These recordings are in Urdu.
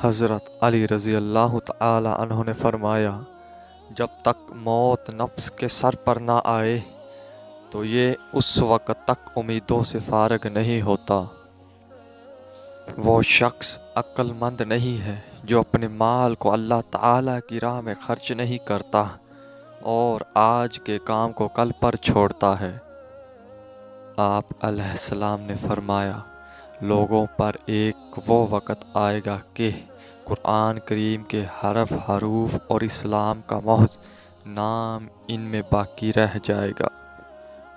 حضرت علی رضی اللہ تعالی عنہ نے فرمایا، جب تک موت نفس کے سر پر نہ آئے تو یہ اس وقت تک امیدوں سے فارغ نہیں ہوتا۔ وہ شخص عقل مند نہیں ہے جو اپنے مال کو اللہ تعالی کی راہ میں خرچ نہیں کرتا اور آج کے کام کو کل پر چھوڑتا ہے۔ آپ علیہ السلام نے فرمایا، لوگوں پر ایک وہ وقت آئے گا کہ قرآن کریم کے حرف حروف اور اسلام کا محض نام ان میں باقی رہ جائے گا،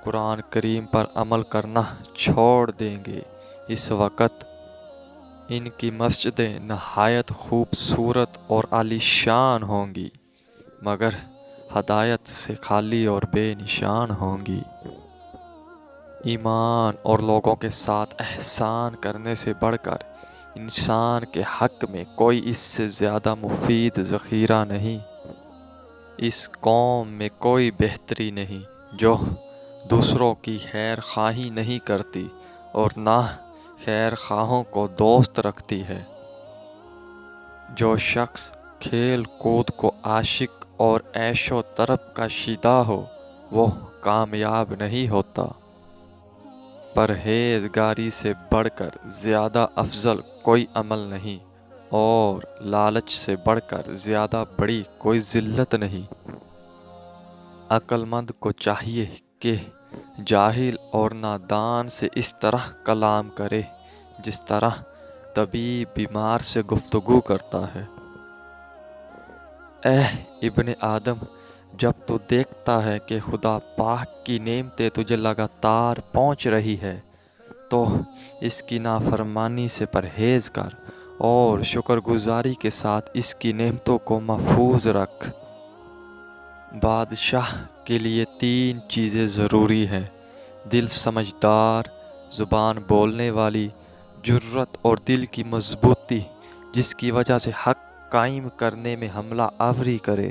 قرآن کریم پر عمل کرنا چھوڑ دیں گے۔ اس وقت ان کی مسجدیں نہایت خوبصورت اور عالی شان ہوں گی، مگر ہدایت سے خالی اور بے نشان ہوں گی۔ ایمان اور لوگوں کے ساتھ احسان کرنے سے بڑھ کر انسان کے حق میں کوئی اس سے زیادہ مفید ذخیرہ نہیں۔ اس قوم میں کوئی بہتری نہیں جو دوسروں کی خیر خواہی نہیں کرتی اور نہ خیر خواہوں کو دوست رکھتی ہے۔ جو شخص کھیل کود کو عاشق اور عیش و طرب کا شیدا ہو وہ کامیاب نہیں ہوتا۔ پرہیزگاری سے بڑھ کر زیادہ افضل کوئی عمل نہیں اور لالچ سے بڑھ کر زیادہ بڑی کوئی ذلت نہیں۔ عقل مند کو چاہیے کہ جاہل اور نادان سے اس طرح کلام کرے جس طرح طبیب بیمار سے گفتگو کرتا ہے۔ اے ابن آدم، جب تو دیکھتا ہے کہ خدا پاک کی نعمتیں تجھے لگاتار پہنچ رہی ہے تو اس کی نافرمانی سے پرہیز کر اور شکر گزاری کے ساتھ اس کی نعمتوں کو محفوظ رکھ۔ بادشاہ کے لیے 3 چیزیں ضروری ہیں: دل سمجھدار، زبان بولنے والی، جرأت اور دل کی مضبوطی جس کی وجہ سے حق قائم کرنے میں حملہ آوری کرے۔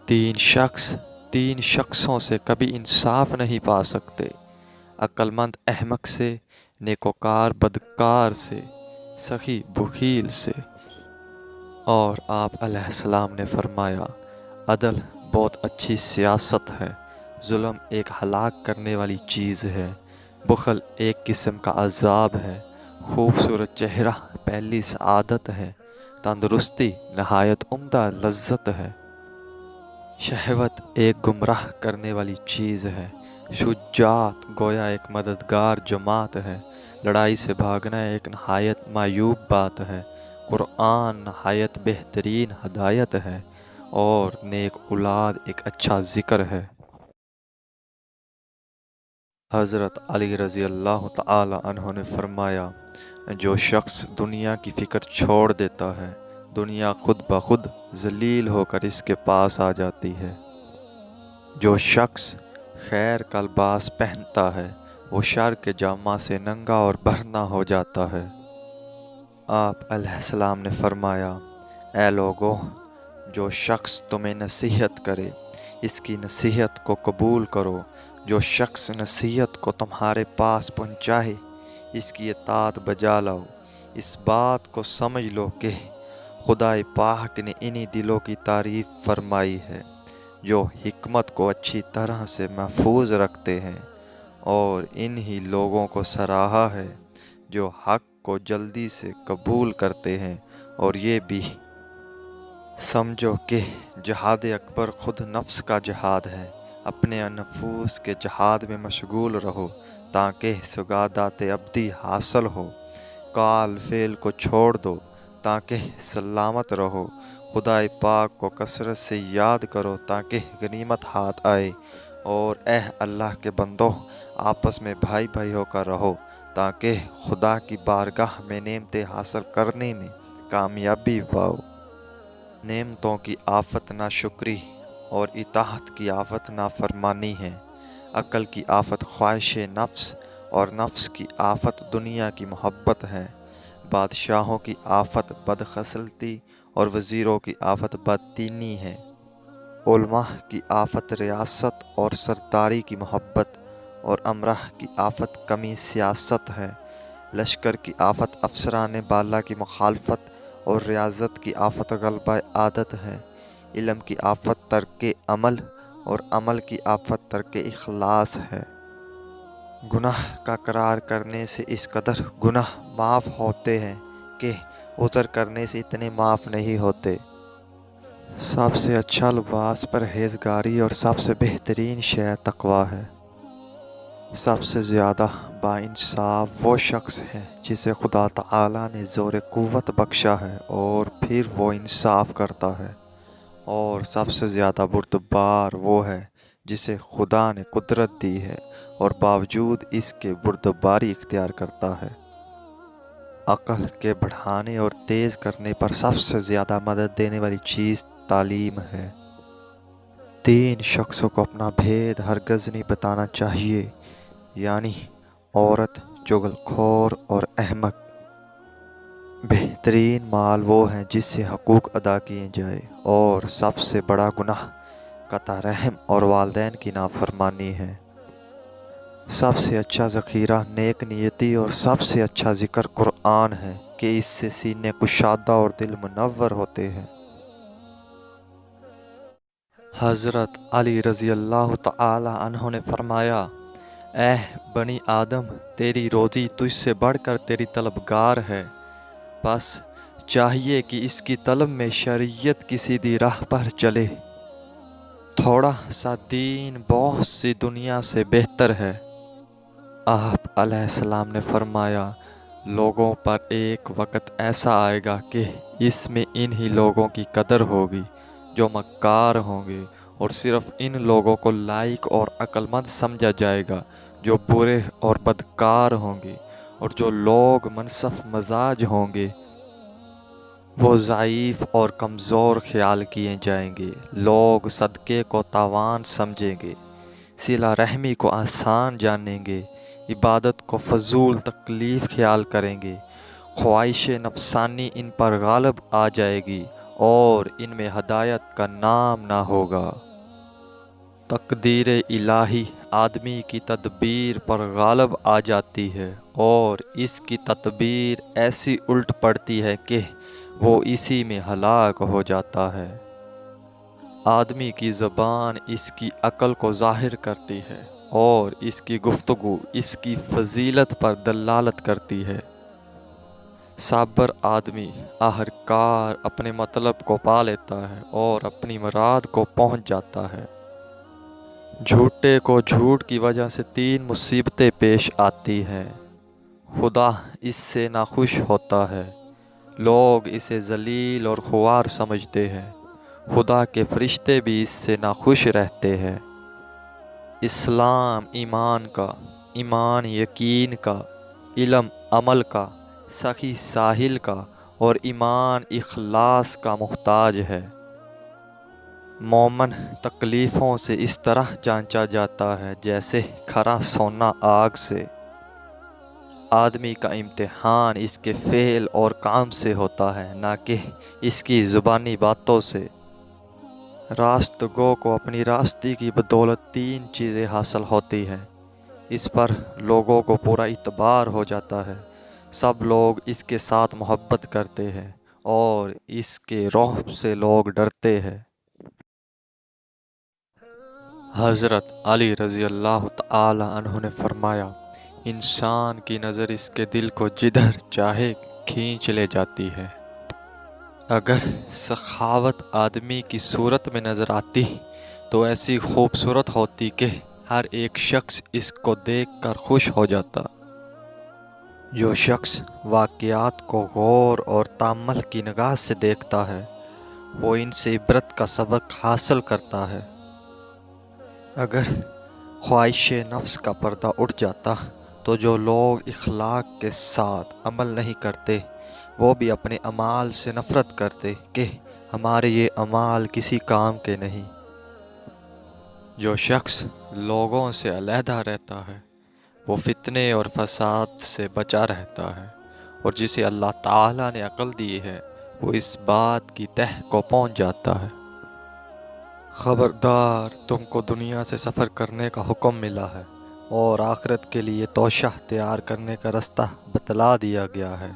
3 شخصوں سے کبھی انصاف نہیں پا سکتے: عقل مند احمق سے، نیکوکار بدکار سے، سخی بخیل سے۔ اور آپ علیہ السلام نے فرمایا، عدل بہت اچھی سیاست ہے، ظلم ایک ہلاک کرنے والی چیز ہے، بخل ایک قسم کا عذاب ہے، خوبصورت چہرہ پہلی سعادت ہے، تندرستی نہایت عمدہ لذت ہے، شہوت ایک گمراہ کرنے والی چیز ہے، شجاعت گویا ایک مددگار جماعت ہے، لڑائی سے بھاگنا ایک نہایت معیوب بات ہے، قرآن نہایت بہترین ہدایت ہے اور نیک اولاد ایک اچھا ذکر ہے۔ حضرت علی رضی اللہ تعالی عنہ نے فرمایا، جو شخص دنیا کی فکر چھوڑ دیتا ہے دنیا خود بخود ذلیل ہو کر اس کے پاس آ جاتی ہے۔ جو شخص خیر کا لباس پہنتا ہے وہ شر کے جامہ سے ننگا اور برہنہ ہو جاتا ہے۔ آپ علیہ السلام نے فرمایا، اے لوگو، جو شخص تمہیں نصیحت کرے اس کی نصیحت کو قبول کرو، جو شخص نصیحت کو تمہارے پاس پہنچائے اس کی اطاعت بجا لاؤ۔ اس بات کو سمجھ لو کہ خدائے پاک نے انہی دلوں کی تعریف فرمائی ہے جو حکمت کو اچھی طرح سے محفوظ رکھتے ہیں، اور انہی لوگوں کو سراہا ہے جو حق کو جلدی سے قبول کرتے ہیں۔ اور یہ بھی سمجھو کہ جہاد اکبر خود نفس کا جہاد ہے، اپنے نفوس کے جہاد میں مشغول رہو تاکہ سعادت ابدی حاصل ہو، قال فعل کو چھوڑ دو تاکہ سلامت رہو، خدائے پاک کو کثرت سے یاد کرو تاکہ غنیمت ہاتھ آئے، اور اے اللہ کے بندو، آپس میں بھائی بھائی ہو کر رہو تاکہ خدا کی بارگاہ میں نعمتیں حاصل کرنے میں کامیابی پاؤ۔ نعمتوں کی آفت ناشکری اور اطاعت کی آفت نافرمانی ہے، عقل کی آفت خواہش نفس اور نفس کی آفت دنیا کی محبت ہے، بادشاہوں کی آفت بدخصلتی اور وزیروں کی آفت بددینی ہے، علماء کی آفت ریاست اور سرداری کی محبت اور امراء کی آفت کمی سیاست ہے، لشکر کی آفت افسران بالا کی مخالفت اور ریاضت کی آفت غلبہ عادت ہے، علم کی آفت ترک عمل اور عمل کی آفت ترک اخلاص ہے۔ گناہ کا اقرار کرنے سے اس قدر گناہ معاف ہوتے ہیں کہ عذر کرنے سے اتنے معاف نہیں ہوتے۔ سب سے اچھا لباس پرہیزگاری اور سب سے بہترین شے تقویٰ ہے۔ سب سے زیادہ باانصاف وہ شخص ہے جسے خدا تعالیٰ نے زور قوت بخشا ہے اور پھر وہ انصاف کرتا ہے، اور سب سے زیادہ بردبار وہ ہے جسے خدا نے قدرت دی ہے اور باوجود اس کے بردباری اختیار کرتا ہے۔ عقل کے بڑھانے اور تیز کرنے پر سب سے زیادہ مدد دینے والی چیز تعلیم ہے۔ 3 شخصوں کو اپنا بھید ہرگز نہیں بتانا چاہیے، یعنی عورت، چغل خور اور احمق۔ بہترین مال وہ ہیں جس سے حقوق ادا کیے جائے، اور سب سے بڑا گناہ قطع رحم اور والدین کی نافرمانی ہے۔ سب سے اچھا ذخیرہ نیک نیتی اور سب سے اچھا ذکر قرآن ہے کہ اس سے سینے کشادہ اور دل منور ہوتے ہیں۔ حضرت علی رضی اللہ تعالی عنہ نے فرمایا، اے بنی آدم، تیری روزی تجھ سے بڑھ کر تیری طلبگار ہے، بس چاہیے کہ اس کی طلب میں شریعت کی سیدھی راہ پر چلے۔ تھوڑا سا دین بہت سی دنیا سے بہتر ہے۔ آپ علیہ السلام نے فرمایا، لوگوں پر ایک وقت ایسا آئے گا کہ اس میں انہی لوگوں کی قدر ہوگی جو مکار ہوں گے، اور صرف ان لوگوں کو لائق اور عقل مند سمجھا جائے گا جو برے اور بدکار ہوں گے، اور جو لوگ منصف مزاج ہوں گے وہ ضعیف اور کمزور خیال کیے جائیں گے۔ لوگ صدقے کو تاوان سمجھیں گے، صلہ رحمی کو آسان جانیں گے، عبادت کو فضول تکلیف خیال کریں گے، خواہش نفسانی ان پر غالب آ جائے گی اور ان میں ہدایت کا نام نہ ہوگا۔ تقدیر الہی آدمی کی تدبیر پر غالب آ جاتی ہے اور اس کی تدبیر ایسی الٹ پڑتی ہے کہ وہ اسی میں ہلاک ہو جاتا ہے۔ آدمی کی زبان اس کی عقل کو ظاہر کرتی ہے اور اس کی گفتگو اس کی فضیلت پر دلالت کرتی ہے۔ صابر آدمی آخرکار اپنے مطلب کو پا لیتا ہے اور اپنی مراد کو پہنچ جاتا ہے۔ جھوٹے کو جھوٹ کی وجہ سے 3 مصیبتیں پیش آتی ہیں۔ خدا اس سے ناخوش ہوتا ہے، لوگ اسے ذلیل اور خوار سمجھتے ہیں، خدا کے فرشتے بھی اس سے ناخوش رہتے ہیں۔ اسلام ایمان کا، ایمان یقین کا، علم عمل کا، سخی ساحل کا اور ایمان اخلاص کا محتاج ہے۔ مومن تکلیفوں سے اس طرح جانچا جاتا ہے جیسے کھرا سونا آگ سے۔ آدمی کا امتحان اس کے فعل اور کام سے ہوتا ہے، نہ کہ اس کی زبانی باتوں سے۔ راست گو کو اپنی راستی کی بدولت 3 چیزیں حاصل ہوتی ہیں، اس پر لوگوں کو پورا اعتبار ہو جاتا ہے، سب لوگ اس کے ساتھ محبت کرتے ہیں اور اس کے رعب سے لوگ ڈرتے ہیں۔ حضرت علی رضی اللہ تعالی عنہ نے فرمایا، انسان کی نظر اس کے دل کو جدھر چاہے کھینچ لے جاتی ہے۔ اگر سخاوت آدمی کی صورت میں نظر آتی تو ایسی خوبصورت ہوتی کہ ہر ایک شخص اس کو دیکھ کر خوش ہو جاتا۔ جو شخص واقعات کو غور اور تأمل کی نگاہ سے دیکھتا ہے وہ ان سے عبرت کا سبق حاصل کرتا ہے۔ اگر خواہش نفس کا پردہ اٹھ جاتا تو جو لوگ اخلاق کے ساتھ عمل نہیں کرتے وہ بھی اپنے اعمال سے نفرت کرتے کہ ہمارے یہ اعمال کسی کام کے نہیں۔ جو شخص لوگوں سے علیحدہ رہتا ہے وہ فتنے اور فساد سے بچا رہتا ہے، اور جسے اللہ تعالیٰ نے عقل دی ہے وہ اس بات کی تہ کو پہنچ جاتا ہے۔ خبردار، تم کو دنیا سے سفر کرنے کا حکم ملا ہے اور آخرت کے لیے توشہ تیار کرنے کا رستہ بتلا دیا گیا ہے،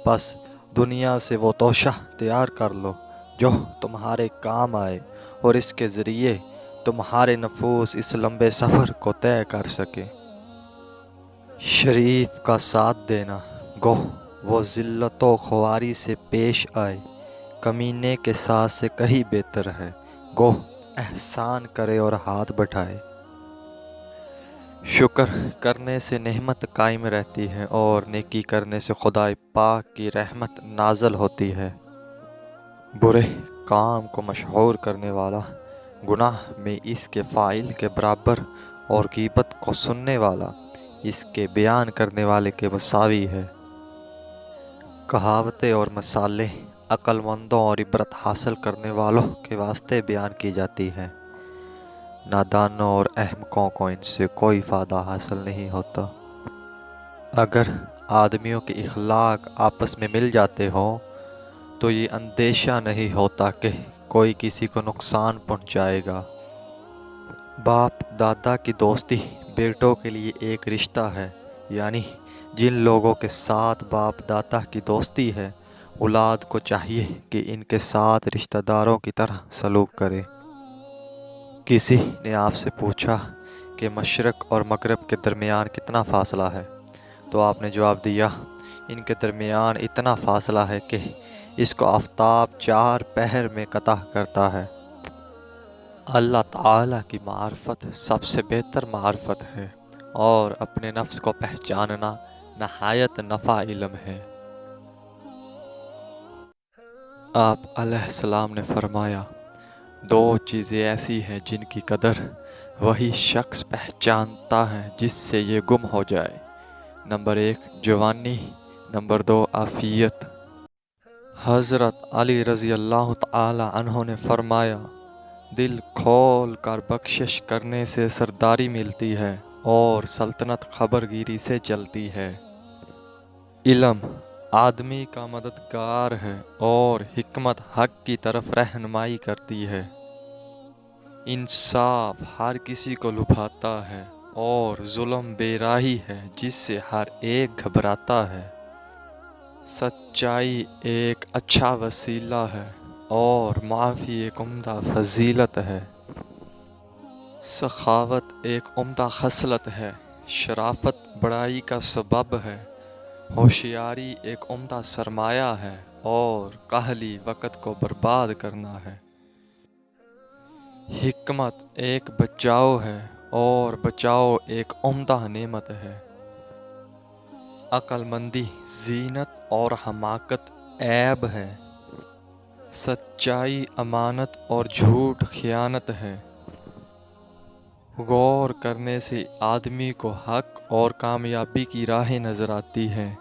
بس دنیا سے وہ توشہ تیار کر لو جو تمہارے کام آئے اور اس کے ذریعے تمہارے نفوس اس لمبے سفر کو طے کر سکے۔ شریف کا ساتھ دینا گو وہ ذلت و خواری سے پیش آئے، کمینے کے ساتھ سے کہیں بہتر ہے گو احسان کرے اور ہاتھ بٹھائے۔ شکر کرنے سے نعمت قائم رہتی ہے اور نیکی کرنے سے خدائے پاک کی رحمت نازل ہوتی ہے۔ برے کام کو مشہور کرنے والا گناہ میں اس کے فاعل کے برابر اور غیبت کو سننے والا اس کے بیان کرنے والے کے مساوی ہے۔ کہاوتیں اور مثالیں عقل مندوں اور عبرت حاصل کرنے والوں کے واسطے بیان کی جاتی ہیں، نادانوں اور احمقوں کو ان سے کوئی فائدہ حاصل نہیں ہوتا۔ اگر آدمیوں کے اخلاق آپس میں مل جاتے ہوں تو یہ اندیشہ نہیں ہوتا کہ کوئی کسی کو نقصان پہنچائے گا۔ باپ دادا کی دوستی بیٹوں کے لیے ایک رشتہ ہے، یعنی جن لوگوں کے ساتھ باپ دادا کی دوستی ہے اولاد کو چاہیے کہ ان کے ساتھ رشتہ داروں کی طرح سلوک کرے۔ کسی نے آپ سے پوچھا کہ مشرق اور مغرب کے درمیان کتنا فاصلہ ہے، تو آپ نے جواب دیا، ان کے درمیان اتنا فاصلہ ہے کہ اس کو آفتاب 4 پہر میں قطع کرتا ہے۔ اللہ تعالیٰ کی معرفت سب سے بہتر معرفت ہے اور اپنے نفس کو پہچاننا نہایت نفع علم ہے۔ آپ علیہ السلام نے فرمایا، 2 چیزیں ایسی ہیں جن کی قدر وہی شخص پہچانتا ہے جس سے یہ گم ہو جائے، نمبر 1 جوانی، نمبر 2 عافیت۔ حضرت علی رضی اللہ تعالی عنہ نے فرمایا، دل کھول کر بخشش کرنے سے سرداری ملتی ہے اور سلطنت خبرگیری سے چلتی ہے۔ علم آدمی کا مددگار ہے اور حکمت حق کی طرف رہنمائی کرتی ہے۔ انصاف ہر کسی کو لبھاتا ہے اور ظلم بے راہی ہے جس سے ہر ایک گھبراتا ہے۔ سچائی ایک اچھا وسیلہ ہے اور معافی ایک عمدہ فضیلت ہے۔ سخاوت ایک عمدہ خصلت ہے، شرافت بڑائی کا سبب ہے، ہوشیاری ایک عمدہ سرمایہ ہے اور کاہلی وقت کو برباد کرنا ہے۔ حکمت ایک بچاؤ ہے اور بچاؤ ایک عمدہ نعمت ہے۔ عقل مندی زینت اور حماقت عیب ہے۔ سچائی امانت اور جھوٹ خیانت ہے۔ غور کرنے سے آدمی کو حق اور کامیابی کی راہیں نظر آتی ہیں۔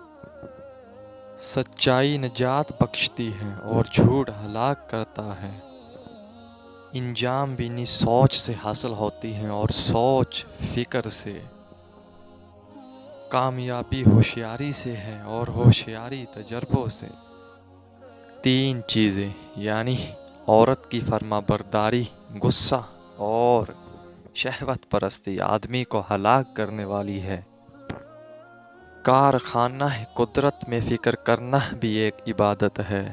سچائی نجات بخشتی ہے اور جھوٹ ہلاک کرتا ہے۔ انجام بینی سوچ سے حاصل ہوتی ہے اور سوچ فکر سے۔ کامیابی ہوشیاری سے ہے اور ہوشیاری تجربوں سے۔ 3 چیزیں یعنی عورت کی فرما برداری، غصہ اور شہوت پرستی آدمی کو ہلاک کرنے والی ہے۔ کارخانہ قدرت میں فکر کرنا بھی ایک عبادت ہے۔